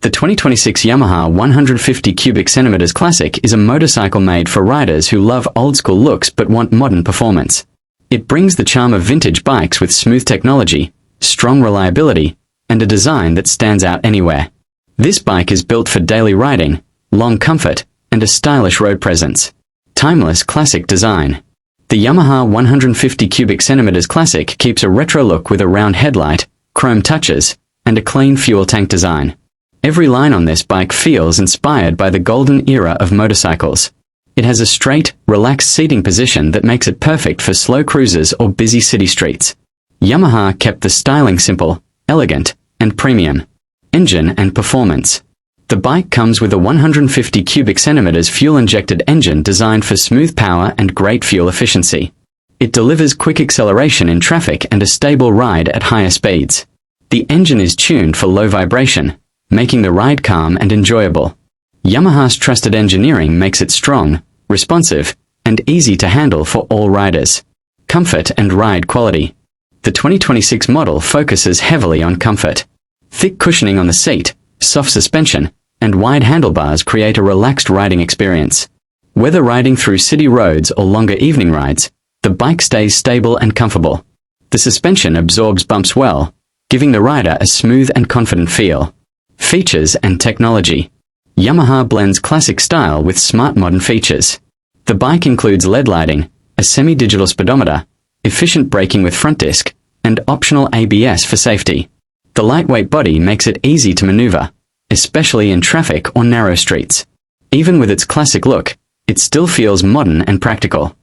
The 2026 Yamaha 150 cubic centimeters Classic is a motorcycle made for riders who love old-school looks but want modern performance. It brings the charm of vintage bikes with smooth technology, strong reliability, and a design that stands out anywhere. This bike is built for daily riding, long comfort, and a stylish road presence. Timeless classic design. The Yamaha 150 cubic centimeters Classic keeps a retro look with a round headlight, chrome touches, and a clean fuel tank design. Every line on this bike feels inspired by the golden era of motorcycles. It has a straight, relaxed seating position that makes it perfect for slow cruises or busy city streets. Yamaha kept the styling simple, elegant, and premium. Engine and performance. The bike comes with a 150 cubic centimeters fuel-injected engine designed for smooth power and great fuel efficiency. It delivers quick acceleration in traffic and a stable ride at higher speeds. The engine is tuned for low vibration, making the ride calm and enjoyable. Yamaha's trusted engineering makes it strong, responsive, and easy to handle for all riders. Comfort and ride quality. The 2026 model focuses heavily on comfort. Thick cushioning on the seat, soft suspension, and wide handlebars create a relaxed riding experience. Whether riding through city roads or longer evening rides, the bike stays stable and comfortable. The suspension absorbs bumps well, giving the rider a smooth and confident feel. Features and technology. Yamaha blends classic style with smart modern features. The bike includes LED lighting, a semi-digital speedometer, efficient braking with front disc, and optional ABS for safety. The lightweight body makes it easy to maneuver, especially in traffic or narrow streets. Even with its classic look, it still feels modern and practical.